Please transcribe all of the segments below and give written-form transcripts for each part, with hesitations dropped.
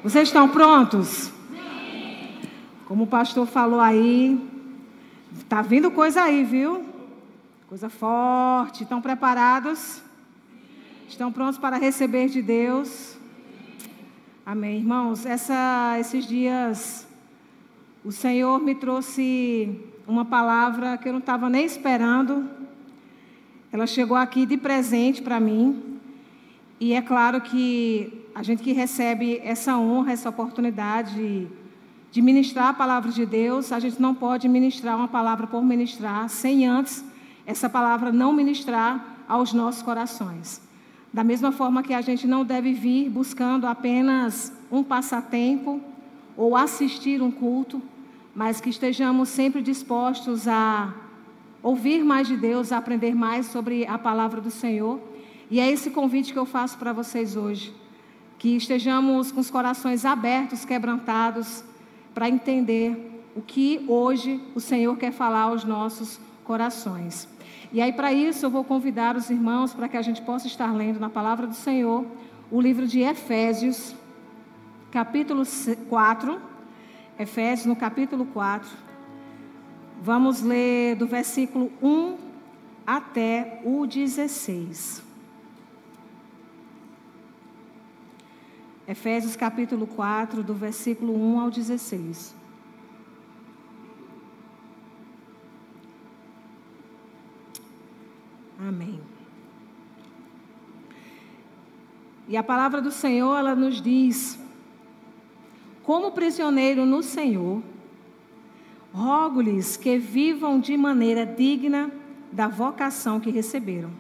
Vocês estão prontos? Como o pastor falou aí, tá vindo coisa aí, viu? Coisa forte. Estão preparados? Estão prontos para receber de Deus? Amém, irmãos. Esses dias, o Senhor me trouxe uma palavra que eu não estava nem esperando. Ela chegou aqui de presente para mim. E é claro que a gente que recebe essa honra, essa oportunidade de ministrar a palavra de Deus, a gente não pode ministrar uma palavra por ministrar, sem antes essa palavra não ministrar aos nossos corações. Da mesma forma que a gente não deve vir buscando apenas um passatempo ou assistir um culto, mas que estejamos sempre dispostos a ouvir mais de Deus, a aprender mais sobre a palavra do Senhor. E é esse convite que eu faço para vocês hoje, que estejamos com os corações abertos, quebrantados, para entender o que hoje o Senhor quer falar aos nossos corações. E aí, para isso, eu vou convidar os irmãos para que a gente possa estar lendo na palavra do Senhor o livro de Efésios, capítulo 4. Efésios, no capítulo 4. Vamos ler do versículo 1 até o 16. Efésios, capítulo 4, do versículo 1 ao 16. Amém. E a palavra do Senhor, ela nos diz: como prisioneiro no Senhor, rogo-lhes que vivam de maneira digna da vocação que receberam.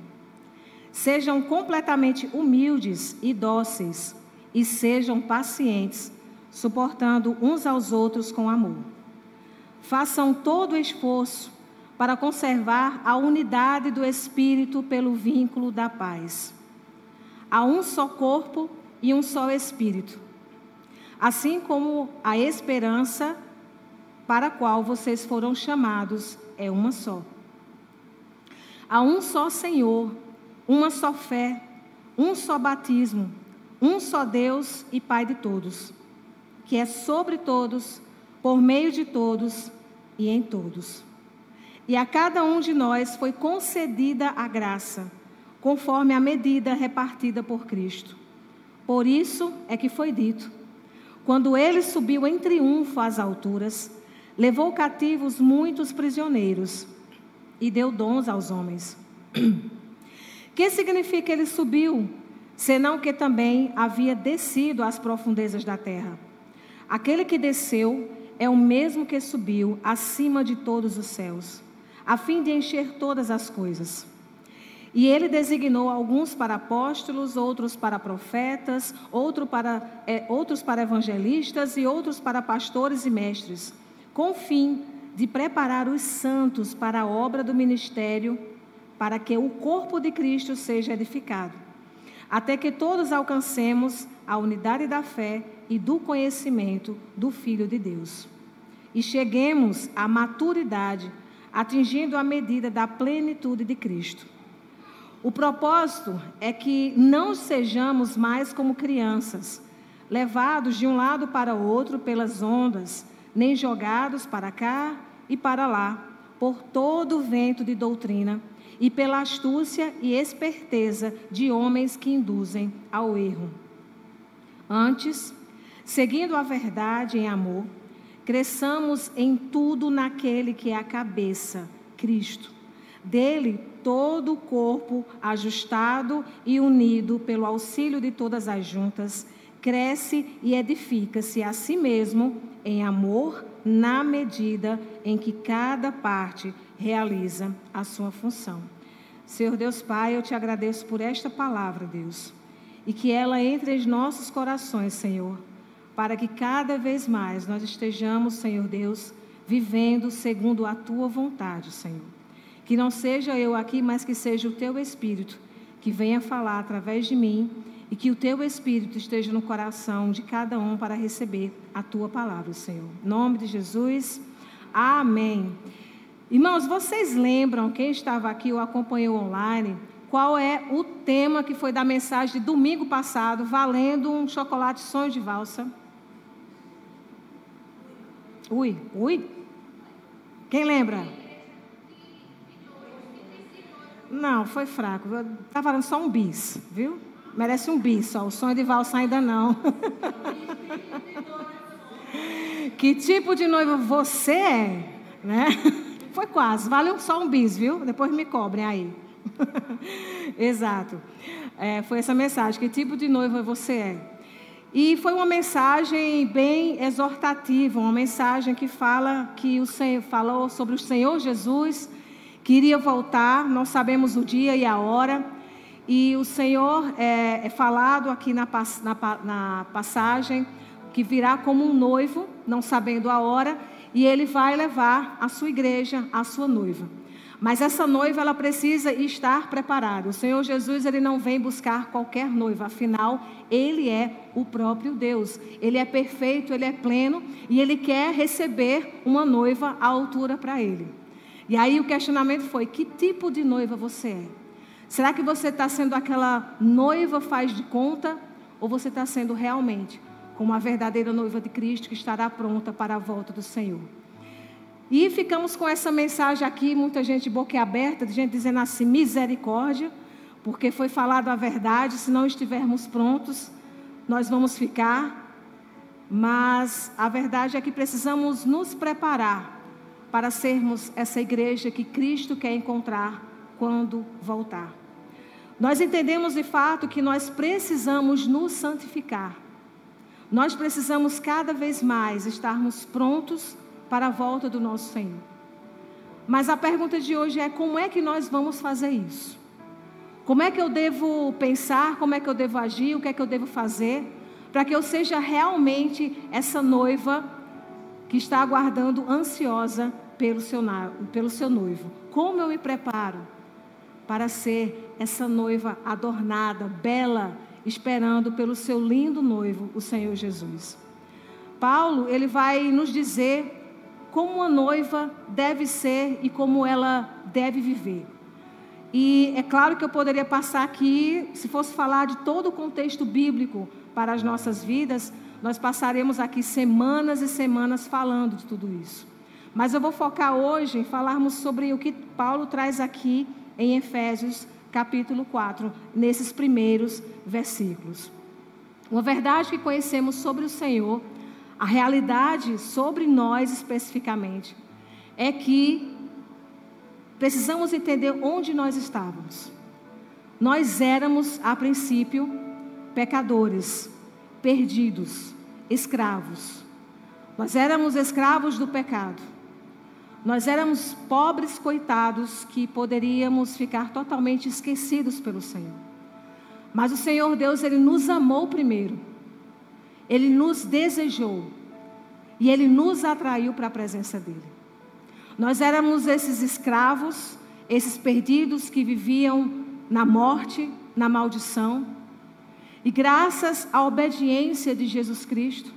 Sejam completamente humildes e dóceis, e sejam pacientes, suportando uns aos outros com amor. Façam todo o esforço para conservar a unidade do Espírito pelo vínculo da paz. Há um só corpo e um só Espírito, assim como a esperança para a qual vocês foram chamados é uma só. Há um só Senhor, uma só fé, um só batismo, um só Deus e Pai de todos, que é sobre todos, por meio de todos e em todos. E a cada um de nós foi concedida a graça, conforme a medida repartida por Cristo. Por isso é que foi dito: quando ele subiu em triunfo às alturas, levou cativos muitos prisioneiros e deu dons aos homens. Que significa ele subiu? Senão que também havia descido às profundezas da terra. Aquele que desceu é o mesmo que subiu acima de todos os céus, a fim de encher todas as coisas. E ele designou alguns para apóstolos, outros para profetas, outros para evangelistas e outros para pastores e mestres, com o fim de preparar os santos para a obra do ministério, para que o corpo de Cristo seja edificado, até que todos alcancemos a unidade da fé e do conhecimento do Filho de Deus. E cheguemos à maturidade, atingindo a medida da plenitude de Cristo. O propósito é que não sejamos mais como crianças, levados de um lado para o outro pelas ondas, nem jogados para cá e para lá, por todo o vento de doutrina, e pela astúcia e esperteza de homens que induzem ao erro. Antes, seguindo a verdade em amor, cresçamos em tudo naquele que é a cabeça, Cristo. Dele, todo o corpo, ajustado e unido pelo auxílio de todas as juntas, cresce e edifica-se a si mesmo em amor, na medida em que cada parte realiza a sua função. Senhor Deus Pai, eu te agradeço por esta palavra, Deus, e que ela entre em nossos corações, Senhor, para que cada vez mais nós estejamos, Senhor Deus, vivendo segundo a tua vontade, Senhor. Que não seja eu aqui, mas que seja o teu Espírito que venha falar através de mim, e que o teu Espírito esteja no coração de cada um para receber a tua palavra, Senhor. Em nome de Jesus, amém. Irmãos, vocês lembram, quem estava aqui ou acompanhou online, qual é o tema que foi da mensagem de domingo passado, valendo um chocolate sonho de valsa? Ui. Quem lembra? Não, foi fraco. Tá falando só um bis, viu? Merece um bis só. O sonho de valsa ainda não. Que tipo de noiva você é, né? Foi quase. Valeu só um bis, viu? Depois me cobrem aí. Exato. Foi essa mensagem. Que tipo de noiva você é? E foi uma mensagem bem exortativa, uma mensagem que fala que o Senhor falou sobre o Senhor Jesus, que iria voltar, não sabemos o dia e a hora, e o Senhor é falado aqui na passagem, que virá como um noivo, não sabendo a hora, e ele vai levar a sua igreja, a sua noiva. Mas essa noiva, ela precisa estar preparada. O Senhor Jesus, ele não vem buscar qualquer noiva, afinal, ele é o próprio Deus. Ele é perfeito, ele é pleno, e ele quer receber uma noiva à altura para ele. E aí o questionamento foi, que tipo de noiva você é? Será que você está sendo aquela noiva faz de conta, ou você está sendo realmente como a verdadeira noiva de Cristo, que estará pronta para a volta do Senhor? E ficamos com essa mensagem aqui, muita gente boquiaberta, gente dizendo assim, misericórdia, porque foi falado a verdade, se não estivermos prontos, nós vamos ficar. Mas a verdade é que precisamos nos preparar para sermos essa igreja que Cristo quer encontrar quando voltar. Nós entendemos de fato que nós precisamos nos santificar. Nós precisamos cada vez mais estarmos prontos para a volta do nosso Senhor. Mas a pergunta de hoje é, como é que nós vamos fazer isso? Como é que eu devo pensar, como é que eu devo agir, o que é que eu devo fazer, para que eu seja realmente essa noiva que está aguardando ansiosa pelo seu noivo? Como eu me preparo para ser essa noiva adornada, bela, esperando pelo seu lindo noivo, o Senhor Jesus? Paulo, ele vai nos dizer como uma noiva deve ser e como ela deve viver. E é claro que eu poderia passar aqui, se fosse falar de todo o contexto bíblico para as nossas vidas, nós passaremos aqui semanas e semanas falando de tudo isso. Mas eu vou focar hoje em falarmos sobre o que Paulo traz aqui em Efésios capítulo 4, nesses primeiros versículos. Uma verdade que conhecemos sobre o Senhor, a realidade sobre nós especificamente, é que precisamos entender onde nós estávamos. Nós éramos, a princípio, pecadores, perdidos, escravos. Nós éramos escravos do pecado. Nós éramos pobres coitados que poderíamos ficar totalmente esquecidos pelo Senhor. Mas o Senhor Deus, Ele nos amou primeiro. Ele nos desejou. E Ele nos atraiu para a presença dEle. Nós éramos esses escravos, esses perdidos que viviam na morte, na maldição. E graças à obediência de Jesus Cristo,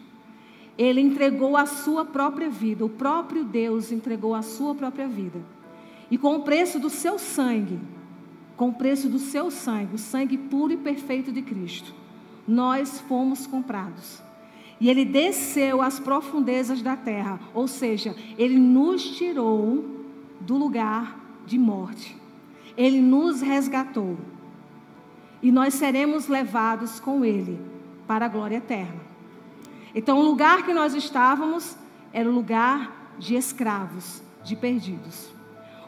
Ele entregou a sua própria vida, o próprio Deus entregou a sua própria vida. E com o preço do seu sangue, o sangue puro e perfeito de Cristo, nós fomos comprados. E Ele desceu às profundezas da terra, ou seja, Ele nos tirou do lugar de morte. Ele nos resgatou. E nós seremos levados com Ele para a glória eterna. Então, o lugar que nós estávamos era o lugar de escravos, de perdidos.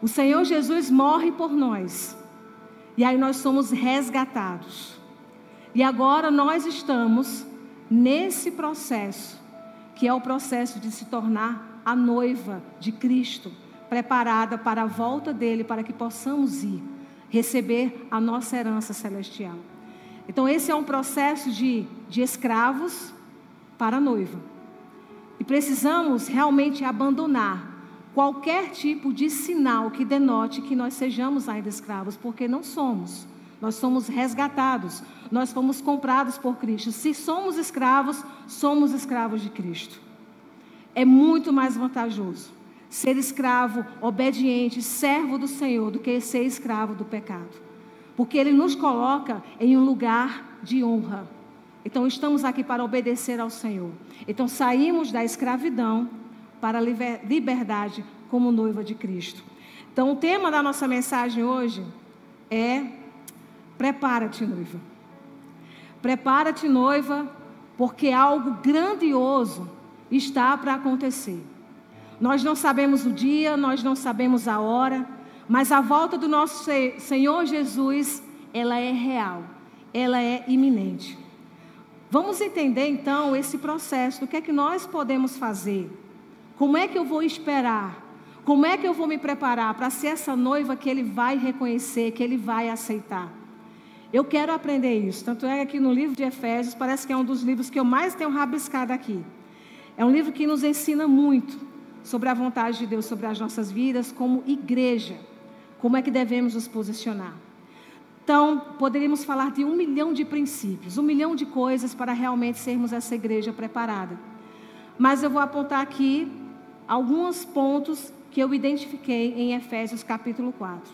O Senhor Jesus morre por nós. E aí nós somos resgatados. E agora nós estamos nesse processo, que é o processo de se tornar a noiva de Cristo, preparada para a volta dEle, para que possamos ir receber a nossa herança celestial. Então esse é um processo de escravos para a noiva. E precisamos realmente abandonar qualquer tipo de sinal que denote que nós sejamos ainda escravos, porque não somos. Nós somos resgatados, nós fomos comprados por Cristo. Se somos escravos de Cristo. É muito mais vantajoso ser escravo, obediente, servo do Senhor, do que ser escravo do pecado. Porque Ele nos coloca em um lugar de honra. Então estamos aqui para obedecer ao Senhor. Então saímos da escravidão para a liberdade como noiva de Cristo. Então, o tema da nossa mensagem hoje é: prepara-te, noiva. Prepara-te, noiva, porque algo grandioso está para acontecer. Nós não sabemos o dia, nós não sabemos a hora, mas a volta do nosso Senhor Jesus, ela é real, ela é iminente. Vamos entender então esse processo, do que é que nós podemos fazer, como é que eu vou esperar, como é que eu vou me preparar para ser essa noiva que Ele vai reconhecer, que Ele vai aceitar. Eu quero aprender isso, tanto é que aqui no livro de Efésios, parece que é um dos livros que eu mais tenho rabiscado aqui. É um livro que nos ensina muito sobre a vontade de Deus, sobre as nossas vidas como igreja, como é que devemos nos posicionar. Então, poderíamos falar de 1 milhão de princípios, 1 milhão de coisas para realmente sermos essa igreja preparada. Mas eu vou apontar aqui alguns pontos que eu identifiquei em Efésios capítulo 4.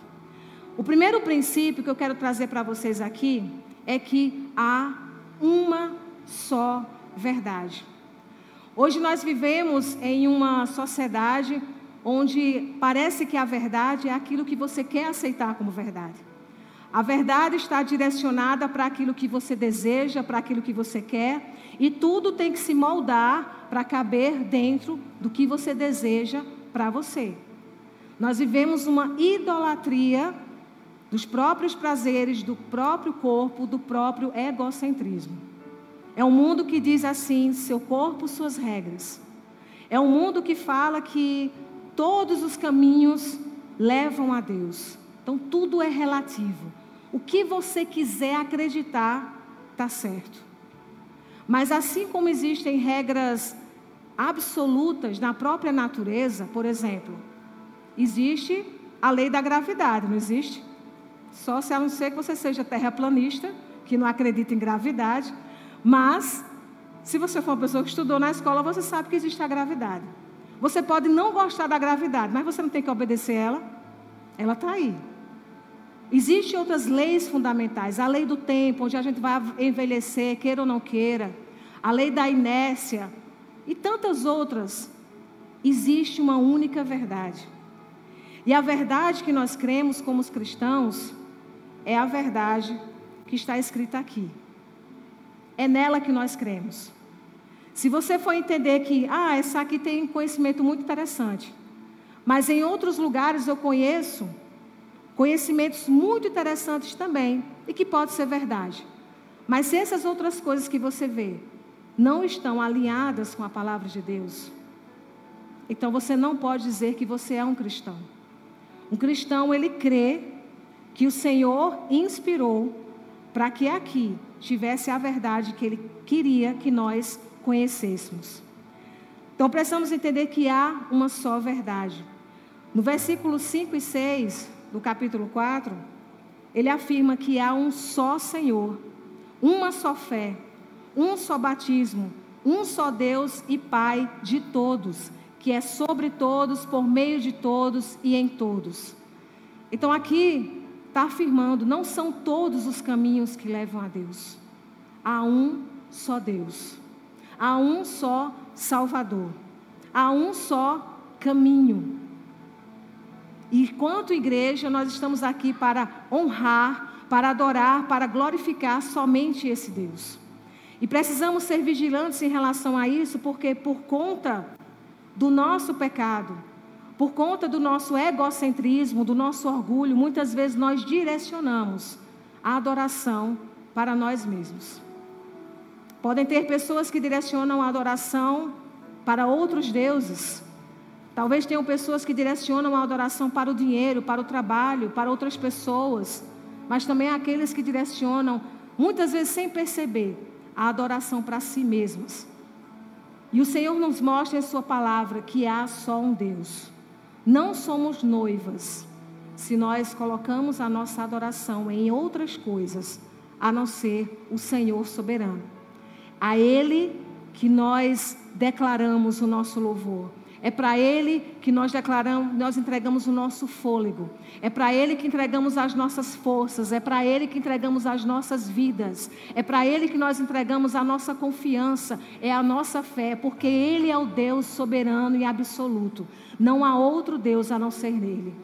O primeiro princípio que eu quero trazer para vocês aqui é que há uma só verdade. Hoje nós vivemos em uma sociedade onde parece que a verdade é aquilo que você quer aceitar como verdade. A verdade está direcionada para aquilo que você deseja, para aquilo que você quer, e tudo tem que se moldar para caber dentro do que você deseja para você. Nós vivemos uma idolatria dos próprios prazeres, do próprio corpo, do próprio egocentrismo. É um mundo que diz assim: seu corpo, suas regras. É um mundo que fala que todos os caminhos levam a Deus. Então tudo é relativo. O que você quiser acreditar, está certo. Mas assim como existem regras absolutas na própria natureza, por exemplo, existe a lei da gravidade, não existe? Só se a não ser que você seja terraplanista, que não acredita em gravidade. Mas, se você for uma pessoa que estudou na escola, você sabe que existe a gravidade. Você pode não gostar da gravidade, mas você não tem que obedecer ela. Ela está aí. Existem outras leis fundamentais. A lei do tempo, onde a gente vai envelhecer, queira ou não queira. A lei da inércia e tantas outras. Existe uma única verdade. E a verdade que nós cremos como os cristãos é a verdade que está escrita aqui. É nela que nós cremos. Se você for entender que, essa aqui tem um conhecimento muito interessante, mas em outros lugares eu conheço conhecimentos muito interessantes também, e que pode ser verdade. Mas se essas outras coisas que você vê não estão alinhadas com a palavra de Deus, então você não pode dizer que você é um cristão. Um cristão, ele crê que o Senhor inspirou para que aqui tivesse a verdade que Ele queria que nós conhecêssemos. Então precisamos entender que há uma só verdade. No versículo 5 e 6 do capítulo 4, ele afirma que há um só Senhor, uma só fé, um só batismo, um só Deus e Pai de todos, que é sobre todos, por meio de todos e em todos. Então aqui está afirmando, não são todos os caminhos que levam a Deus. Há um só Deus. Há um só Salvador. Há um só caminho. E enquanto igreja, nós estamos aqui para honrar, para adorar, para glorificar somente esse Deus. E precisamos ser vigilantes em relação a isso, porque por conta do nosso pecado, por conta do nosso egocentrismo, do nosso orgulho, muitas vezes nós direcionamos a adoração para nós mesmos. Podem ter pessoas que direcionam a adoração para outros deuses. Talvez tenham pessoas que direcionam a adoração para o dinheiro, para o trabalho, para outras pessoas. Mas também há aqueles que direcionam, muitas vezes sem perceber, a adoração para si mesmos. E o Senhor nos mostra em sua palavra que há só um Deus. Não somos noivas se nós colocamos a nossa adoração em outras coisas, a não ser o Senhor soberano. A Ele que nós declaramos o nosso louvor. É para Ele que nós declaramos, nós entregamos o nosso fôlego. É para Ele que entregamos as nossas forças. É para Ele que entregamos as nossas vidas. É para Ele que nós entregamos a nossa confiança. É a nossa fé, porque Ele é o Deus soberano e absoluto. Não há outro Deus a não ser nele.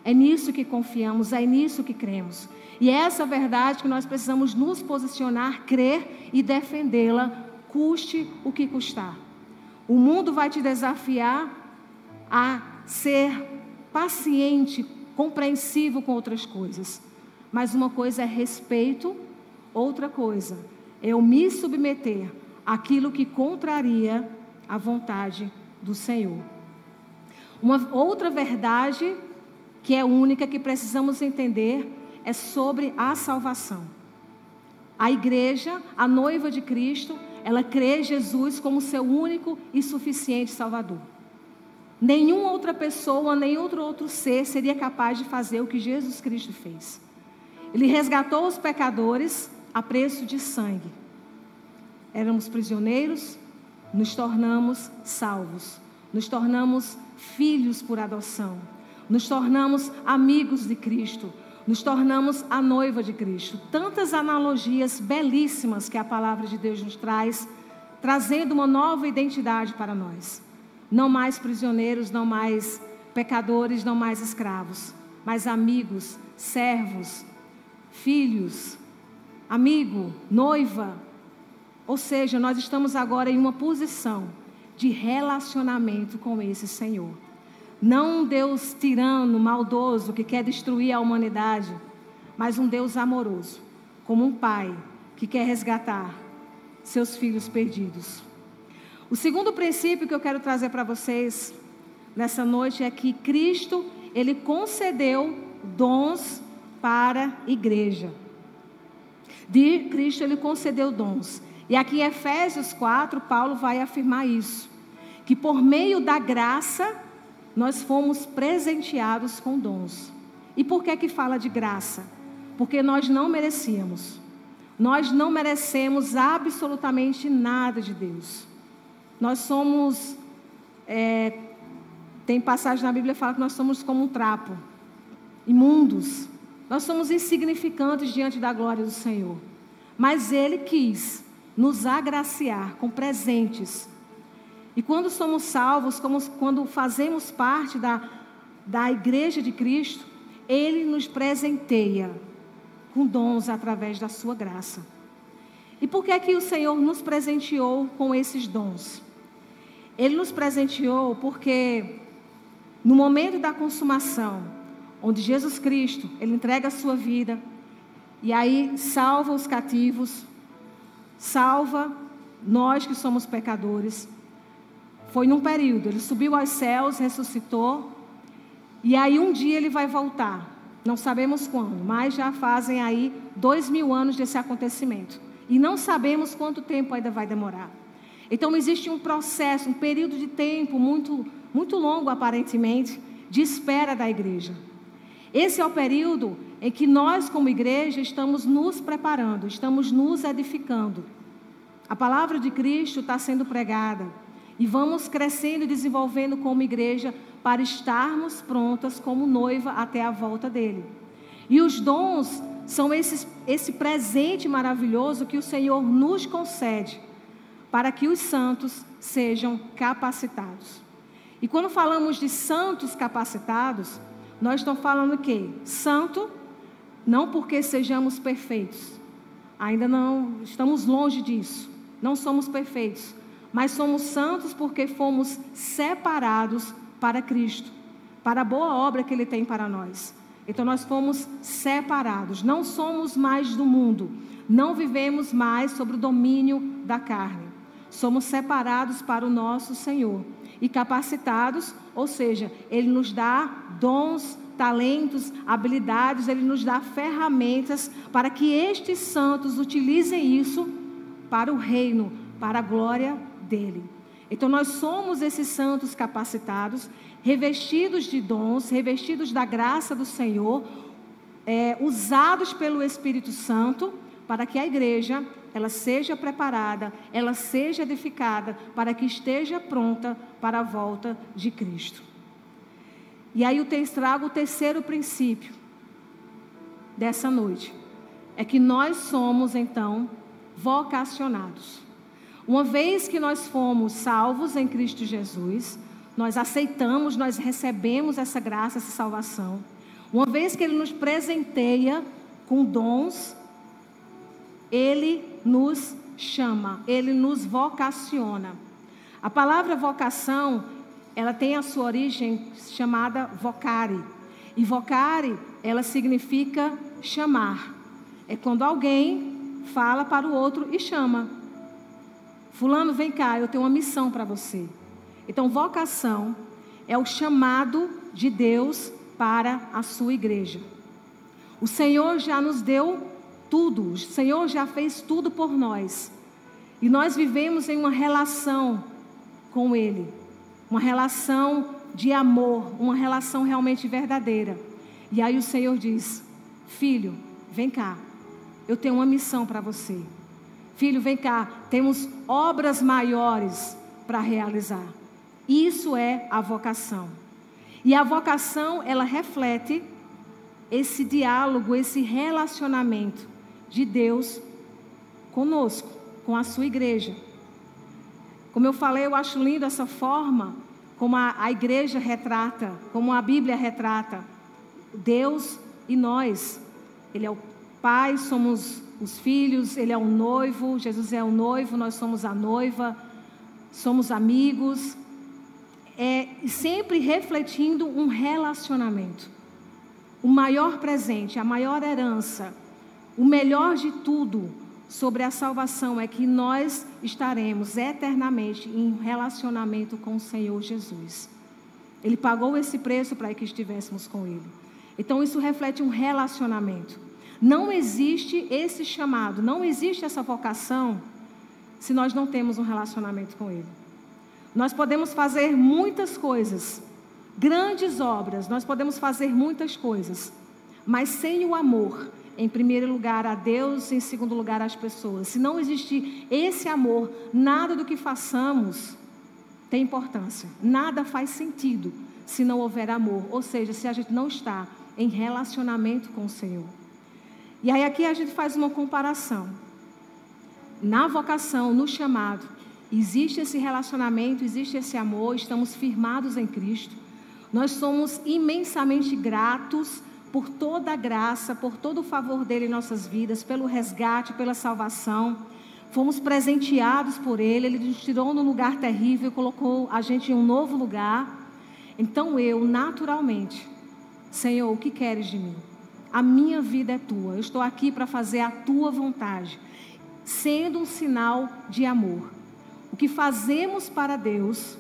É nisso que confiamos, é nisso que cremos. E é essa verdade que nós precisamos nos posicionar, crer e defendê-la, custe o que custar. O mundo vai te desafiar a ser paciente, compreensivo com outras coisas. Mas uma coisa é respeito, outra coisa é eu me submeter àquilo que contraria a vontade do Senhor. Uma outra verdade que é única, que precisamos entender, é sobre a salvação. A igreja, a noiva de Cristo, ela crê Jesus como seu único e suficiente Salvador. Nenhuma outra pessoa, nem outro ser seria capaz de fazer o que Jesus Cristo fez. Ele resgatou os pecadores a preço de sangue. Éramos prisioneiros, nos tornamos salvos. Nos tornamos filhos por adoção. Nos tornamos amigos de Cristo. Nos tornamos a noiva de Cristo. Tantas analogias belíssimas que a palavra de Deus nos traz, trazendo uma nova identidade para nós. Não mais prisioneiros, não mais pecadores, não mais escravos, mas amigos, servos, filhos, amigo, noiva. Ou seja, nós estamos agora em uma posição de relacionamento com esse Senhor. Não um Deus tirano, maldoso, que quer destruir a humanidade, mas um Deus amoroso, como um pai que quer resgatar seus filhos perdidos. O segundo princípio que eu quero trazer para vocês nessa noite é que Cristo, Ele concedeu dons para a igreja. De Cristo, Ele concedeu dons. E aqui em Efésios 4, Paulo vai afirmar isso, que por meio da graça, nós fomos presenteados com dons. E por que fala de graça? Porque nós não merecíamos. Nós não merecemos absolutamente nada de Deus. Nós somos, tem passagem na Bíblia que fala que nós somos como um trapo, imundos. Nós somos insignificantes diante da glória do Senhor. Mas Ele quis nos agraciar com presentes. E quando somos salvos, quando fazemos parte da igreja de Cristo, Ele nos presenteia com dons através da sua graça. E por que que o Senhor nos presenteou com esses dons? Ele nos presenteou porque no momento da consumação, onde Jesus Cristo, Ele entrega a sua vida, e aí salva os cativos, salva nós que somos pecadores. Foi num período, Ele subiu aos céus, ressuscitou, e aí um dia Ele vai voltar. Não sabemos quando, mas já fazem aí 2000 anos desse acontecimento. E não sabemos quanto tempo ainda vai demorar. Então existe um processo, um período de tempo muito, muito longo aparentemente, de espera da igreja. Esse é o período em que nós como igreja estamos nos preparando, estamos nos edificando. A palavra de Cristo está sendo pregada. E vamos crescendo e desenvolvendo como igreja para estarmos prontas como noiva até a volta dele. E os dons são esse presente maravilhoso que o Senhor nos concede para que os santos sejam capacitados. E quando falamos de santos capacitados, nós estamos falando o quê? Santo, não porque sejamos perfeitos. Ainda não, estamos longe disso. Não somos perfeitos. Mas somos santos porque fomos separados para Cristo, para a boa obra que Ele tem para nós. Então nós fomos separados, não somos mais do mundo, não vivemos mais sobre o domínio da carne. Somos separados para o nosso Senhor e capacitados, ou seja, Ele nos dá dons, talentos, habilidades, Ele nos dá ferramentas para que estes santos utilizem isso para o reino, para a glória dele. Então nós somos esses santos capacitados, revestidos de dons, revestidos da graça do Senhor, usados pelo Espírito Santo, para que a igreja ela seja preparada, ela seja edificada, para que esteja pronta para a volta de Cristo. E aí eu trago o terceiro princípio dessa noite, é que nós somos então vocacionados. Uma vez que nós fomos salvos em Cristo Jesus, nós aceitamos, nós recebemos essa graça, essa salvação. Uma vez que Ele nos presenteia com dons, Ele nos chama, Ele nos vocaciona. A palavra vocação, ela tem a sua origem chamada vocare. E vocare, ela significa chamar. É quando alguém fala para o outro e chama. Fulano, vem cá, eu tenho uma missão para você. Então, vocação é o chamado de Deus para a sua igreja. O Senhor já nos deu tudo, o Senhor já fez tudo por nós. E nós vivemos em uma relação com Ele, uma relação de amor, uma relação realmente verdadeira. E aí o Senhor diz: filho, vem cá, eu tenho uma missão para você. Filho, vem cá, temos obras maiores para realizar. Isso é a vocação. E a vocação, ela reflete esse diálogo, esse relacionamento de Deus conosco, com a sua igreja. Como eu falei, eu acho lindo essa forma como a igreja retrata, como a Bíblia retrata Deus e nós. Ele é o Pai, somos os filhos, Ele é o noivo, Jesus é o noivo, nós somos a noiva, somos amigos, sempre refletindo um relacionamento. O maior presente, a maior herança, o melhor de tudo sobre a salvação é que nós estaremos eternamente em relacionamento com o Senhor Jesus. Ele pagou esse preço para que estivéssemos com Ele. Então isso reflete um relacionamento. Não existe esse chamado, não existe essa vocação se nós não temos um relacionamento com Ele. Nós podemos fazer muitas coisas, grandes obras, nós podemos fazer muitas coisas, mas sem o amor, em primeiro lugar a Deus, em segundo lugar às pessoas. Se não existir esse amor, nada do que façamos tem importância, nada faz sentido se não houver amor, ou seja, se a gente não está em relacionamento com o Senhor. E aí aqui a gente faz uma comparação. Na vocação, no chamado, existe esse relacionamento, existe esse amor, estamos firmados em Cristo. Nós somos imensamente gratos por toda a graça, por todo o favor dele em nossas vidas, pelo resgate, pela salvação. Fomos presenteados por Ele, Ele nos tirou num lugar terrível, colocou a gente em um novo lugar. Então eu, naturalmente, Senhor, o que queres de mim? A minha vida é Tua, eu estou aqui para fazer a Tua vontade, sendo um sinal de amor. O que fazemos para Deus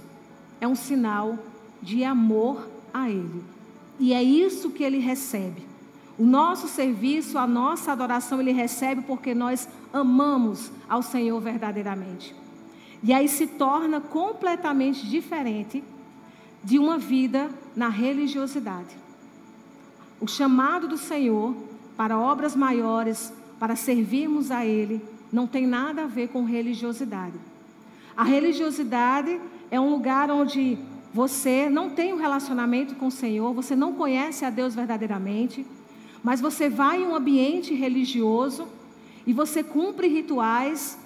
é um sinal de amor a Ele. E é isso que Ele recebe. O nosso serviço, a nossa adoração, Ele recebe porque nós amamos ao Senhor verdadeiramente. E aí se torna completamente diferente de uma vida na religiosidade. O chamado do Senhor para obras maiores, para servirmos a Ele, não tem nada a ver com religiosidade. A religiosidade é um lugar onde você não tem um relacionamento com o Senhor, você não conhece a Deus verdadeiramente, mas você vai em um ambiente religioso e você cumpre rituais,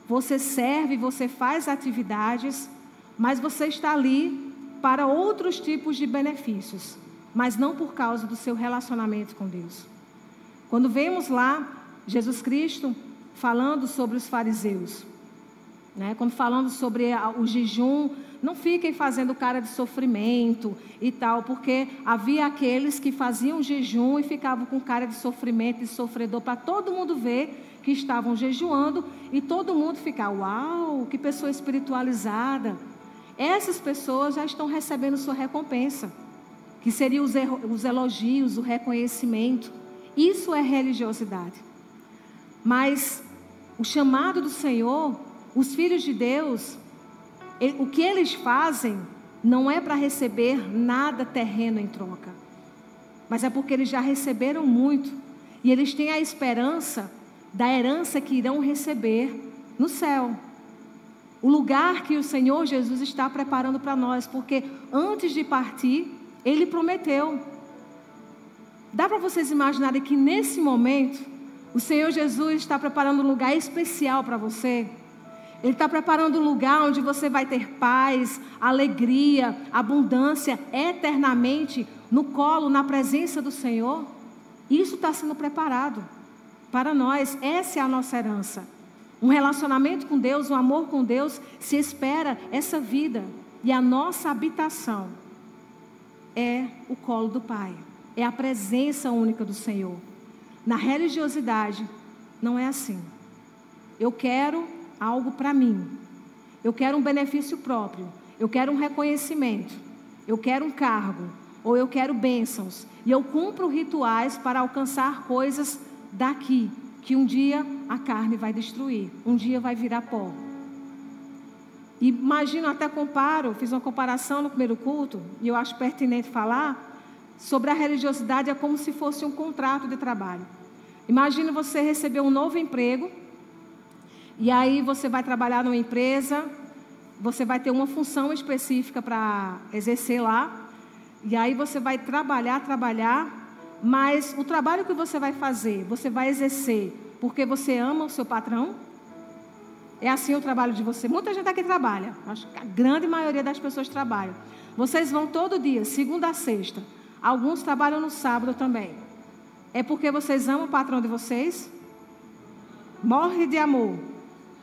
você serve, você faz atividades, mas você está ali para outros tipos de benefícios, mas não por causa do seu relacionamento com Deus. Quando vemos lá Jesus Cristo falando sobre os fariseus, quando falando sobre o jejum, não fiquem fazendo cara de sofrimento e tal, porque havia aqueles que faziam jejum e ficavam com cara de sofrimento e sofredor, para todo mundo ver que estavam jejuando e todo mundo ficar, uau, que pessoa espiritualizada. Essas pessoas já estão recebendo sua recompensa, que seriam os elogios, o reconhecimento. Isso é religiosidade. Mas o chamado do Senhor, os filhos de Deus, o que eles fazem não é para receber nada terreno em troca, mas é porque eles já receberam muito e eles têm a esperança da herança que irão receber no céu. O lugar que o Senhor Jesus está preparando para nós, porque antes de partir, Ele prometeu. Dá para vocês imaginarem que nesse momento, o Senhor Jesus está preparando um lugar especial para você? Ele está preparando um lugar onde você vai ter paz, alegria, abundância, eternamente, no colo, na presença do Senhor. Isso está sendo preparado para nós. Essa é a nossa herança. Um relacionamento com Deus, um amor com Deus, se espera essa vida. E a nossa habitação é o colo do Pai. É a presença única do Senhor. Na religiosidade, não é assim. Eu quero algo para mim. Eu quero um benefício próprio. Eu quero um reconhecimento. Eu quero um cargo. Ou eu quero bênçãos. E eu cumpro rituais para alcançar coisas daqui, que um dia a carne vai destruir. Um dia vai virar pó. Imagino, até comparo, fiz uma comparação no primeiro culto, e eu acho pertinente falar, sobre a religiosidade é como se fosse um contrato de trabalho. Imagina você receber um novo emprego, e aí você vai trabalhar numa empresa, você vai ter uma função específica para exercer lá, e aí você vai trabalhar, mas o trabalho que você vai exercer porque você ama o seu patrão? É assim o trabalho de você? Muita gente aqui trabalha, acho que a grande maioria das pessoas trabalham. Vocês vão todo dia, segunda a sexta. Alguns trabalham no sábado também. É porque vocês amam o patrão de vocês? Morre de amor,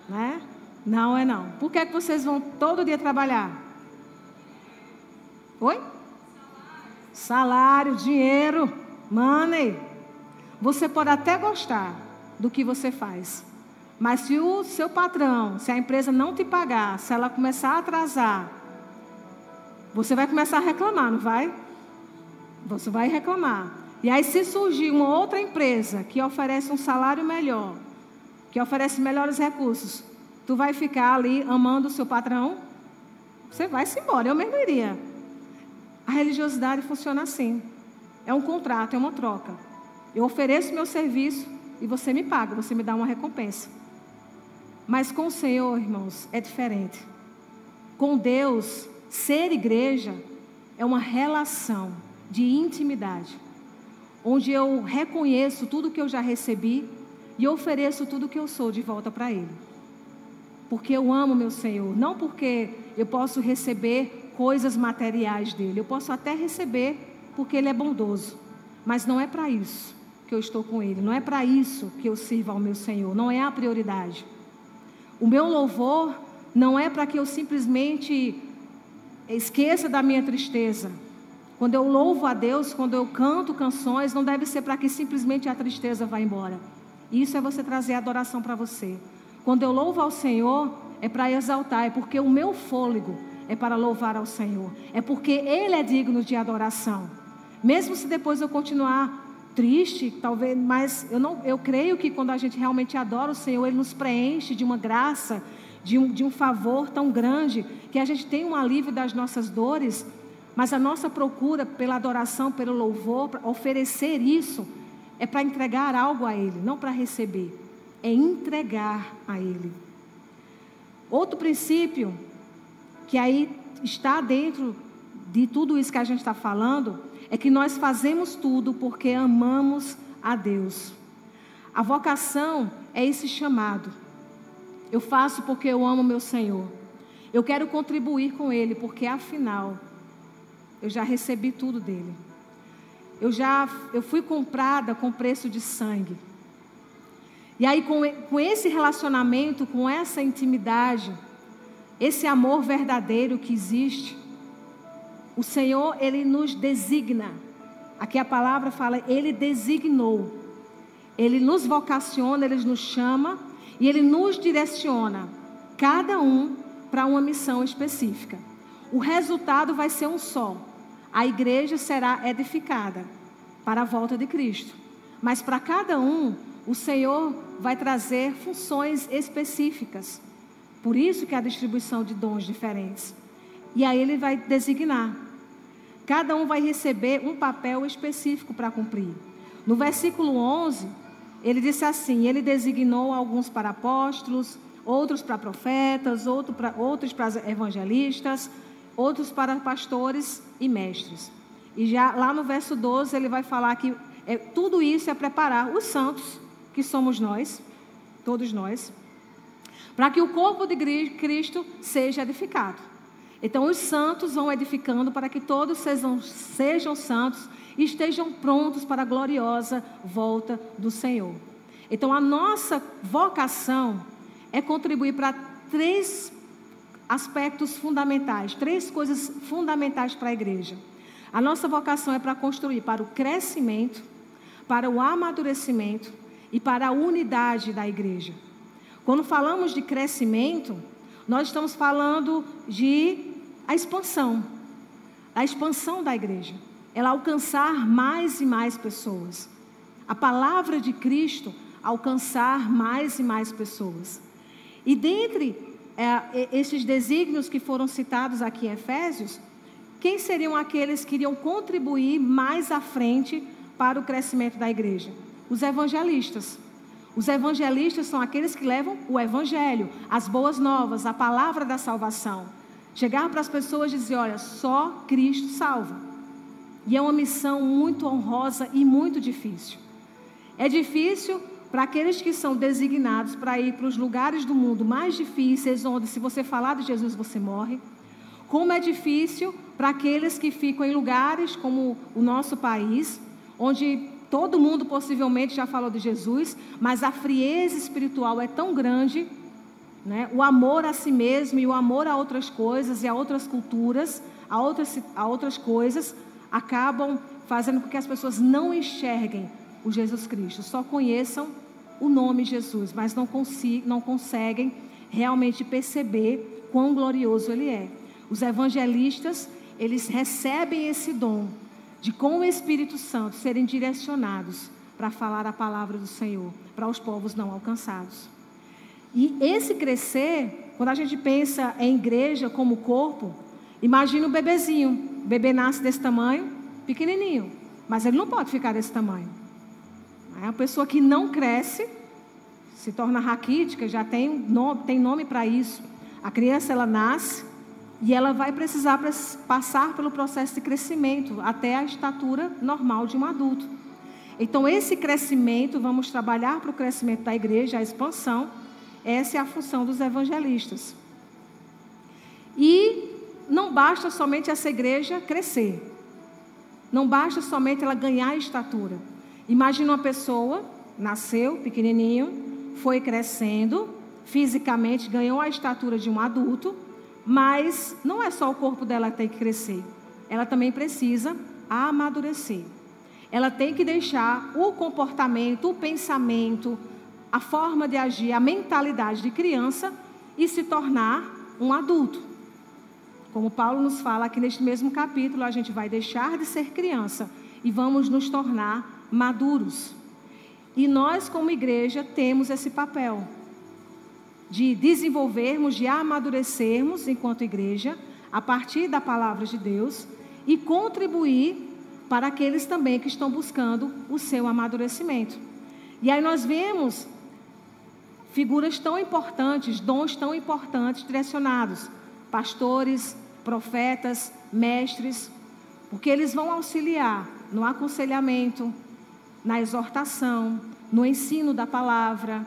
né? Não é não. Por que é que vocês vão todo dia trabalhar? Oi? Salário, dinheiro, money. Você pode até gostar do que você faz, mas se o seu patrão, se a empresa não te pagar, se ela começar a atrasar, você vai começar a reclamar, não vai? Você vai reclamar. E aí, se surgir uma outra empresa que oferece um salário melhor, que oferece melhores recursos, tu vai ficar ali amando o seu patrão? Você vai se embora, eu mesmo iria. A religiosidade funciona assim. É um contrato, é uma troca. Eu ofereço meu serviço e você me paga, você me dá uma recompensa. Mas com o Senhor, irmãos, é diferente. Com Deus, ser igreja é uma relação de intimidade, onde eu reconheço tudo que eu já recebi e ofereço tudo que eu sou de volta para Ele. Porque eu amo meu Senhor, não porque eu posso receber coisas materiais dEle. Eu posso até receber porque Ele é bondoso, mas não é para isso que eu estou com Ele, não é para isso que eu sirvo ao meu Senhor, não é a prioridade. O meu louvor não é para que eu simplesmente esqueça da minha tristeza. Quando eu louvo a Deus, quando eu canto canções, não deve ser para que simplesmente a tristeza vá embora. Isso é você trazer a adoração para você. Quando eu louvo ao Senhor, é para exaltar, é porque o meu fôlego é para louvar ao Senhor. É porque Ele é digno de adoração. Mesmo se depois eu continuar triste, talvez, mas eu creio que quando a gente realmente adora o Senhor, Ele nos preenche de uma graça, de um favor tão grande, que a gente tem um alívio das nossas dores, mas a nossa procura pela adoração, pelo louvor, para oferecer isso, é para entregar algo a Ele, não para receber, é entregar a Ele. Outro princípio, que aí está dentro de tudo isso que a gente está falando, é que nós fazemos tudo porque amamos a Deus. A vocação é esse chamado. Eu faço porque eu amo meu Senhor. Eu quero contribuir com Ele, porque afinal, eu já recebi tudo dEle. Eu fui comprada com preço de sangue. E aí com esse relacionamento, com essa intimidade, esse amor verdadeiro que existe, o Senhor, Ele nos designa. Aqui a palavra fala, Ele designou. Ele nos vocaciona, Ele nos chama e Ele nos direciona, cada um para uma missão específica. O resultado vai ser um só. A igreja será edificada para a volta de Cristo. Mas para cada um, o Senhor vai trazer funções específicas. Por isso que há a distribuição de dons diferentes. E aí Ele vai designar. Cada um vai receber um papel específico para cumprir. No versículo 11, ele disse assim: ele designou alguns para apóstolos, outros para profetas, outros para evangelistas, outros para pastores e mestres. E já lá no verso 12 ele vai falar que tudo isso é preparar os santos, que somos nós, todos nós, para que o corpo de Cristo seja edificado. Então os santos vão edificando para que todos sejam santos e estejam prontos para a gloriosa volta do Senhor. Então a nossa vocação é contribuir para 3 aspectos fundamentais, 3 coisas fundamentais para a igreja. A nossa vocação é para construir para o crescimento, para o amadurecimento e para a unidade da igreja. Quando falamos de crescimento, nós estamos falando de a expansão da igreja. Ela alcançar mais e mais pessoas. A palavra de Cristo alcançar mais e mais pessoas. E dentre esses desígnios que foram citados aqui em Efésios, quem seriam aqueles que iriam contribuir mais à frente para o crescimento da igreja? Os evangelistas. Os evangelistas são aqueles que levam o evangelho, as boas novas, a palavra da salvação. Chegar para as pessoas e dizer: olha, só Cristo salva. E é uma missão muito honrosa e muito difícil. É difícil para aqueles que são designados para ir para os lugares do mundo mais difíceis, onde se você falar de Jesus você morre. Como é difícil para aqueles que ficam em lugares como o nosso país, onde todo mundo possivelmente já falou de Jesus, mas a frieza espiritual é tão grande, né? O amor a si mesmo e o amor a outras coisas e a outras culturas, a outras coisas, acabam fazendo com que as pessoas não enxerguem o Jesus Cristo, só conheçam o nome Jesus, mas não conseguem realmente perceber quão glorioso Ele é. Os evangelistas, eles recebem esse dom de, com o Espírito Santo, serem direcionados para falar a palavra do Senhor para os povos não alcançados. E esse crescer, quando a gente pensa em igreja como corpo, imagina um bebezinho. O bebê nasce desse tamanho, pequenininho, mas ele não pode ficar desse tamanho. É uma pessoa que não cresce, se torna raquítica, já tem nome para isso. A criança, ela nasce e ela vai precisar passar pelo processo de crescimento até a estatura normal de um adulto. Então, esse crescimento, vamos trabalhar para o crescimento da igreja, a expansão. Essa é a função dos evangelistas. E não basta somente essa igreja crescer. Não basta somente ela ganhar estatura. Imagina uma pessoa, nasceu pequenininho, foi crescendo, fisicamente ganhou a estatura de um adulto, mas não é só o corpo dela que tem que crescer. Ela também precisa amadurecer. Ela tem que deixar o comportamento, o pensamento, a forma de agir, a mentalidade de criança e se tornar um adulto. Como Paulo nos fala aqui neste mesmo capítulo, a gente vai deixar de ser criança e vamos nos tornar maduros. E nós, como igreja, temos esse papel de desenvolvermos, de amadurecermos enquanto igreja, a partir da palavra de Deus, e contribuir para aqueles também que estão buscando o seu amadurecimento. E aí nós vemos figuras tão importantes, dons tão importantes direcionados, pastores, profetas, mestres, porque eles vão auxiliar no aconselhamento, na exortação, no ensino da palavra.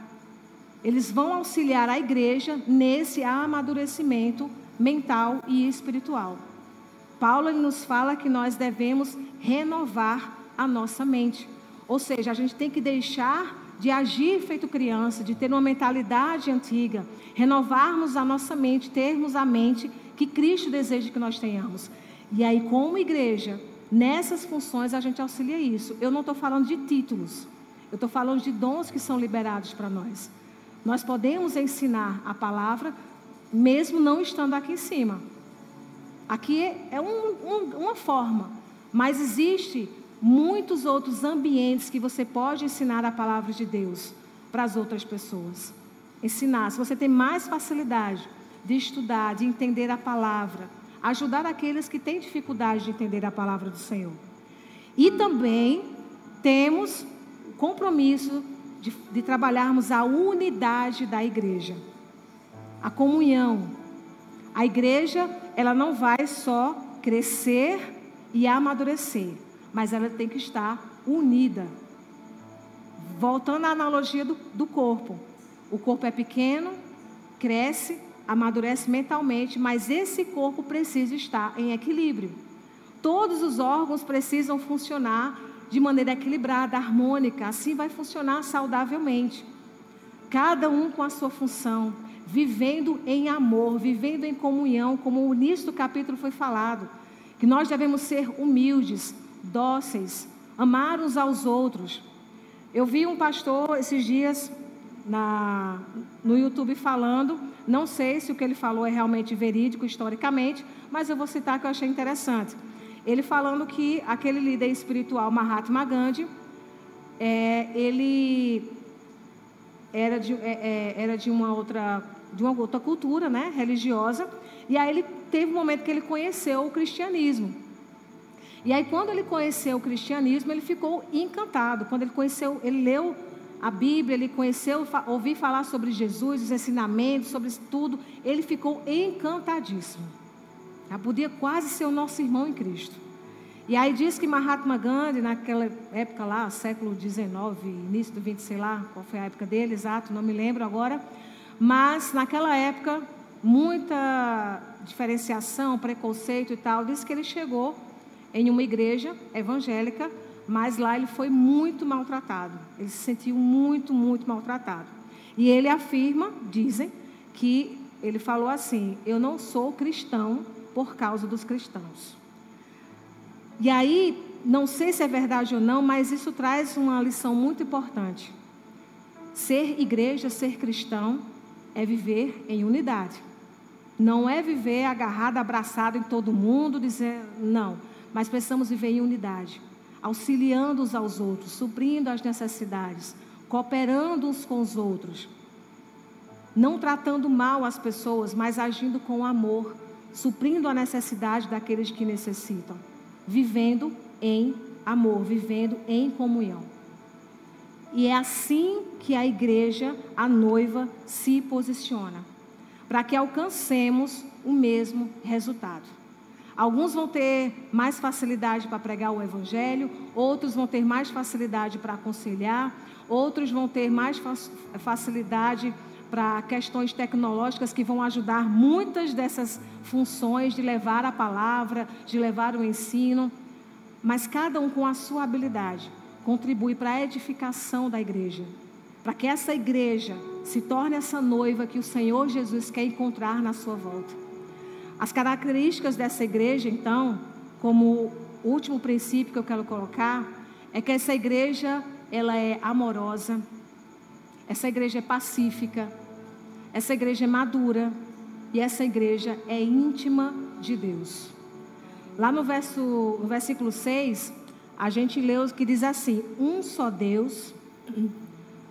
Eles vão auxiliar a igreja nesse amadurecimento mental e espiritual. Paulo nos fala que nós devemos renovar a nossa mente. Ou seja, a gente tem que deixar de agir feito criança, de ter uma mentalidade antiga, renovarmos a nossa mente, termos a mente que Cristo deseja que nós tenhamos. E aí, como igreja, nessas funções a gente auxilia isso. Eu não estou falando de títulos, eu estou falando de dons que são liberados para nós. Nós podemos ensinar a palavra, mesmo não estando aqui em cima. Aqui é uma forma, mas existe muitos outros ambientes que você pode ensinar a palavra de Deus para as outras pessoas. Ensinar, se você tem mais facilidade de estudar, de entender a palavra, ajudar aqueles que têm dificuldade de entender a palavra do Senhor. E também temos o compromisso de trabalharmos a unidade da igreja, a comunhão. A igreja, ela não vai só crescer e amadurecer, mas ela tem que estar unida. Voltando à analogia do corpo. O corpo é pequeno, cresce, amadurece mentalmente, mas esse corpo precisa estar em equilíbrio. Todos os órgãos precisam funcionar de maneira equilibrada, harmônica, assim vai funcionar saudavelmente. Cada um com a sua função, vivendo em amor, vivendo em comunhão, como o início do capítulo foi falado, que nós devemos ser humildes, dóceis, amar uns aos outros. Eu vi um pastor esses dias no YouTube falando, não sei se o que ele falou é realmente verídico historicamente, mas eu vou citar que eu achei interessante. Ele falando que aquele líder espiritual, Mahatma Gandhi, ele era de uma outra cultura, né, religiosa, e aí ele teve um momento que ele conheceu o cristianismo. E aí quando ele conheceu o cristianismo, ele ficou encantado. Quando ele conheceu, ele leu a Bíblia, ele ouviu falar sobre Jesus, os ensinamentos, sobre tudo, ele ficou encantadíssimo. Já podia quase ser o nosso irmão em Cristo. E aí diz que Mahatma Gandhi, naquela época lá, século XIX, início do 20, sei lá, qual foi a época dele, exato, não me lembro agora, mas naquela época, muita diferenciação, preconceito e tal, diz que ele chegou em uma igreja evangélica, mas lá ele foi muito maltratado, ele se sentiu muito, muito maltratado. E ele afirma, dizem, que ele falou assim: eu não sou cristão por causa dos cristãos. E aí, não sei se é verdade ou não, mas isso traz uma lição muito importante. Ser igreja, ser cristão, é viver em unidade. Não é viver agarrado, abraçado em todo mundo, dizer não. Mas precisamos viver em unidade, auxiliando uns aos outros, suprindo as necessidades, cooperando uns com os outros. Não tratando mal as pessoas, mas agindo com amor, suprindo a necessidade daqueles que necessitam. Vivendo em amor, vivendo em comunhão. E é assim que a igreja, a noiva, se posiciona, para que alcancemos o mesmo resultado. Alguns vão ter mais facilidade para pregar o evangelho, outros vão ter mais facilidade para aconselhar, outros vão ter mais facilidade para questões tecnológicas que vão ajudar muitas dessas funções de levar a palavra, de levar o ensino, mas cada um com a sua habilidade contribui para a edificação da igreja, para que essa igreja se torne essa noiva que o Senhor Jesus quer encontrar na sua volta. As características dessa igreja, então, como último princípio que eu quero colocar, é que essa igreja, ela é amorosa, essa igreja é pacífica, essa igreja é madura e essa igreja é íntima de Deus. Lá no versículo 6, a gente lê o que diz assim: um só Deus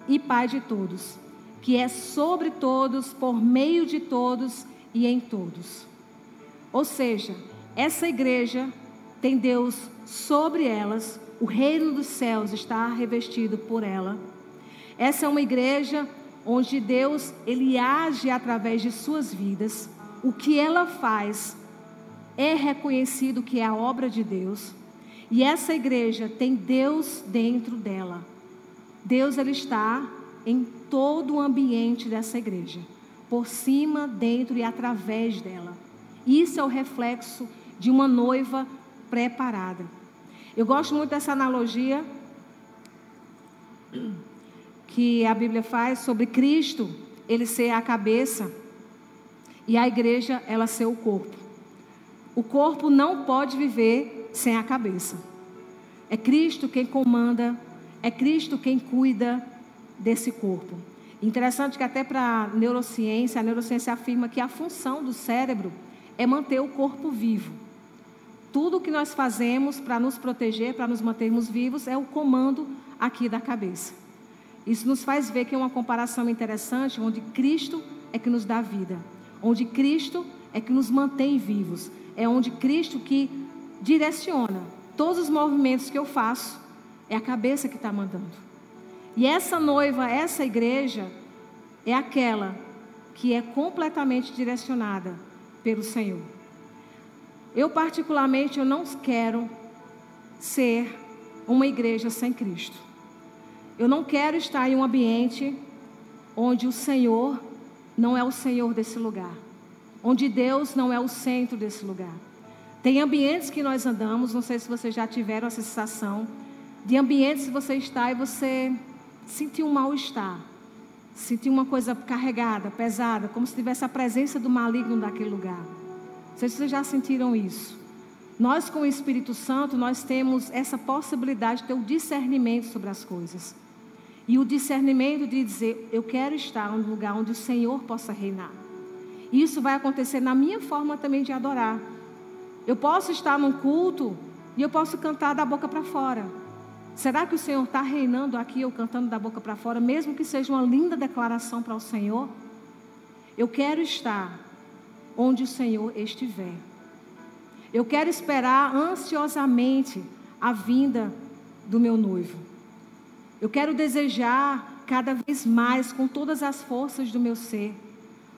e Pai de todos, que é sobre todos, por meio de todos e em todos. Ou seja, essa igreja tem Deus sobre elas, o reino dos céus está revestido por ela. Essa é uma igreja onde Deus, Ele age através de suas vidas. O que ela faz é reconhecido que é a obra de Deus. E essa igreja tem Deus dentro dela. Deus, Ele está em todo o ambiente dessa igreja. Por cima, dentro e através dela. Isso é o reflexo de uma noiva preparada. Eu gosto muito dessa analogia que a Bíblia faz sobre Cristo, Ele ser a cabeça e a igreja, ela ser o corpo. O corpo não pode viver sem a cabeça. É Cristo quem comanda, é Cristo quem cuida desse corpo. Interessante que até para a neurociência afirma que a função do cérebro é manter o corpo vivo. Tudo o que nós fazemos para nos proteger, para nos mantermos vivos, é o comando aqui da cabeça. Isso nos faz ver que é uma comparação interessante, onde Cristo é que nos dá vida, onde Cristo é que nos mantém vivos, é onde Cristo que direciona todos os movimentos que eu faço, é a cabeça que está mandando. E essa noiva, essa igreja, é aquela que é completamente direcionada pelo Senhor. Eu particularmente, eu não quero ser uma igreja sem Cristo. Eu não quero estar em um ambiente onde o Senhor não é o Senhor desse lugar, onde Deus não é o centro desse lugar. Tem ambientes que nós andamos, não sei se vocês já tiveram essa sensação, de ambientes que você está e você sentiu um mal-estar, sentiu uma coisa carregada, pesada, como se tivesse a presença do maligno naquele lugar. Não sei se vocês já sentiram isso. Nós, com o Espírito Santo, nós temos essa possibilidade de ter o discernimento sobre as coisas. E o discernimento de dizer, eu quero estar em um lugar onde o Senhor possa reinar. E isso vai acontecer na minha forma também de adorar. Eu posso estar num culto e eu posso cantar da boca para fora. Será que o Senhor está reinando aqui, eu cantando da boca para fora, mesmo que seja uma linda declaração para o Senhor? Eu quero estar onde o Senhor estiver. Eu quero esperar ansiosamente a vinda do meu noivo. Eu quero desejar cada vez mais, com todas as forças do meu ser.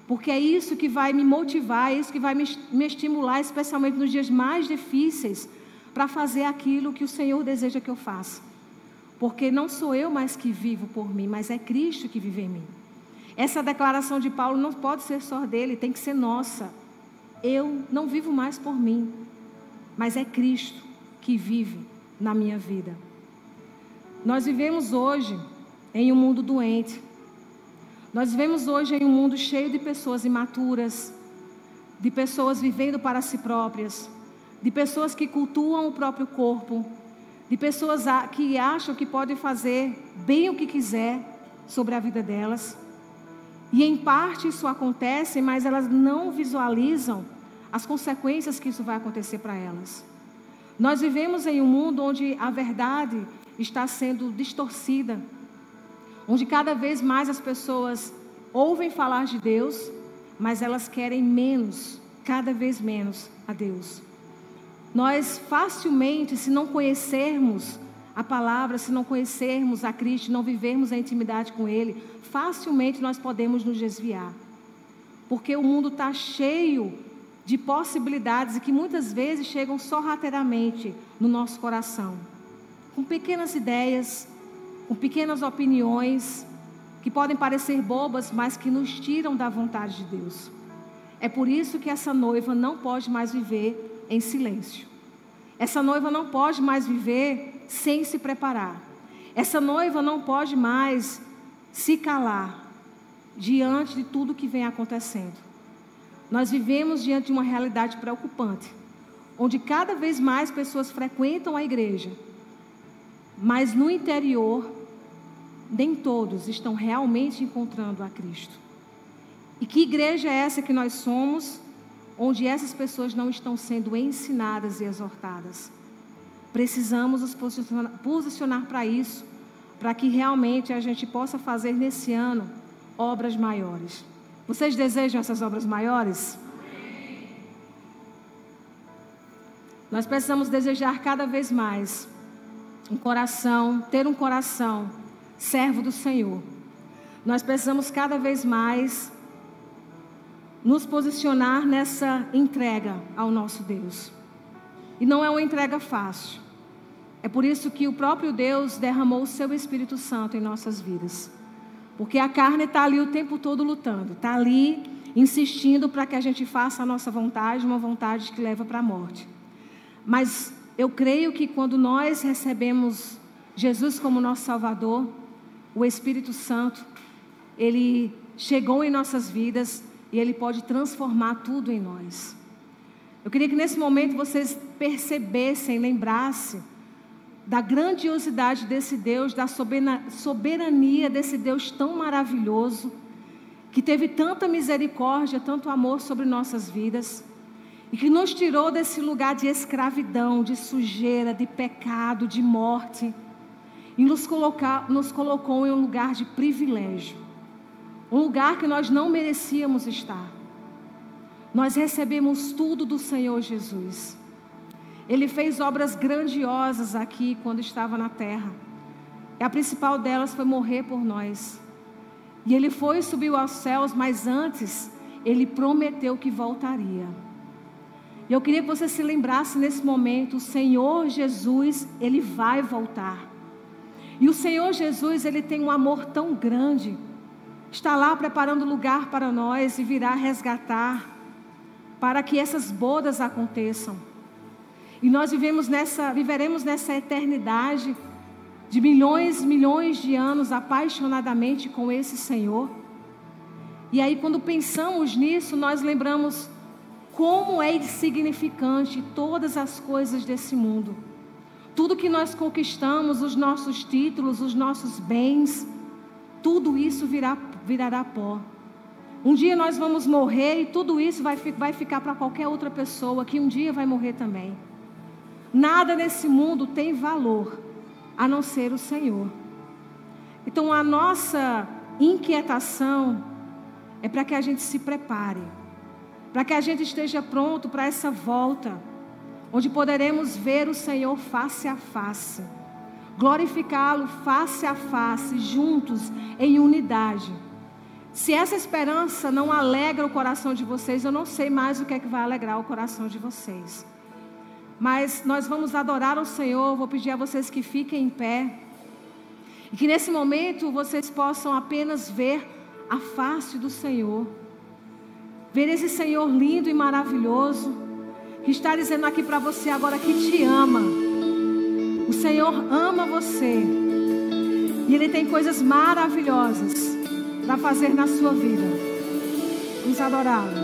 Porque é isso que vai me motivar, é isso que vai me estimular, especialmente nos dias mais difíceis, para fazer aquilo que o Senhor deseja que eu faça. Porque não sou eu mais que vivo por mim, mas é Cristo que vive em mim. Essa declaração de Paulo não pode ser só dele, tem que ser nossa. Eu não vivo mais por mim, mas é Cristo que vive na minha vida. Nós vivemos hoje em um mundo doente. Nós vivemos hoje em um mundo cheio de pessoas imaturas, de pessoas vivendo para si próprias, de pessoas que cultuam o próprio corpo, de pessoas que acham que podem fazer bem o que quiser sobre a vida delas. E em parte isso acontece, mas elas não visualizam as consequências que isso vai acontecer para elas. Nós vivemos em um mundo onde a verdade está sendo distorcida, onde cada vez mais as pessoas ouvem falar de Deus, mas elas querem menos, cada vez menos a Deus. Nós facilmente, se não conhecermos a palavra, se não conhecermos a Cristo, não vivermos a intimidade com Ele, facilmente nós podemos nos desviar. Porque o mundo está cheio de possibilidades e que muitas vezes chegam sorrateiramente no nosso coração. Com pequenas ideias, com pequenas opiniões, que podem parecer bobas, mas que nos tiram da vontade de Deus. É por isso que essa noiva não pode mais viver em silêncio. Essa noiva não pode mais viver sem se preparar. Essa noiva não pode mais se calar diante de tudo que vem acontecendo. Nós vivemos diante de uma realidade preocupante, onde cada vez mais pessoas frequentam a igreja, mas no interior, nem todos estão realmente encontrando a Cristo. E que igreja é essa que nós somos, onde essas pessoas não estão sendo ensinadas e exortadas? Precisamos nos posicionar para isso, para que realmente a gente possa fazer nesse ano obras maiores. Vocês desejam essas obras maiores? Nós precisamos desejar cada vez mais ter um coração servo do Senhor. Nós precisamos cada vez mais nos posicionar nessa entrega ao nosso Deus. E não é uma entrega fácil. É por isso que o próprio Deus derramou o seu Espírito Santo em nossas vidas. Porque a carne está ali o tempo todo lutando, está ali insistindo para que a gente faça a nossa vontade, uma vontade que leva para a morte. Mas eu creio que quando nós recebemos Jesus como nosso Salvador, o Espírito Santo, Ele chegou em nossas vidas e Ele pode transformar tudo em nós. Eu queria que nesse momento vocês percebessem, lembrassem da grandiosidade desse Deus, da soberania desse Deus tão maravilhoso, que teve tanta misericórdia, tanto amor sobre nossas vidas, e que nos tirou desse lugar de escravidão, de sujeira, de pecado, de morte, e nos colocou em um lugar de privilégio, um lugar que nós não merecíamos estar. Nós recebemos tudo do Senhor Jesus. Ele fez obras grandiosas aqui quando estava na terra. E a principal delas foi morrer por nós. E Ele foi e subiu aos céus, mas antes Ele prometeu que voltaria. E eu queria que você se lembrasse nesse momento, o Senhor Jesus, Ele vai voltar. E o Senhor Jesus, Ele tem um amor tão grande, está lá preparando lugar para nós e virá resgatar, para que essas bodas aconteçam. E nós viveremos nessa eternidade de milhões de anos apaixonadamente com esse Senhor. E aí, quando pensamos nisso, nós lembramos como é insignificante todas as coisas desse mundo. Tudo que nós conquistamos, os nossos títulos, os nossos bens, tudo isso virará pó. Um dia nós vamos morrer e tudo isso vai ficar para qualquer outra pessoa que um dia vai morrer também. Nada nesse mundo tem valor a não ser o Senhor. Então a nossa inquietação é para que a gente se prepare, para que a gente esteja pronto para essa volta, onde poderemos ver o Senhor face a face, glorificá-lo face a face, juntos, em unidade. Se essa esperança não alegra o coração de vocês, eu não sei mais o que é que vai alegrar o coração de vocês. Mas nós vamos adorar o Senhor. Vou pedir a vocês que fiquem em pé, e que nesse momento vocês possam apenas ver a face do Senhor, ver esse Senhor lindo e maravilhoso, que está dizendo aqui para você agora que te ama. O Senhor ama você, e Ele tem coisas maravilhosas para fazer na sua vida. Vamos adorá-lo.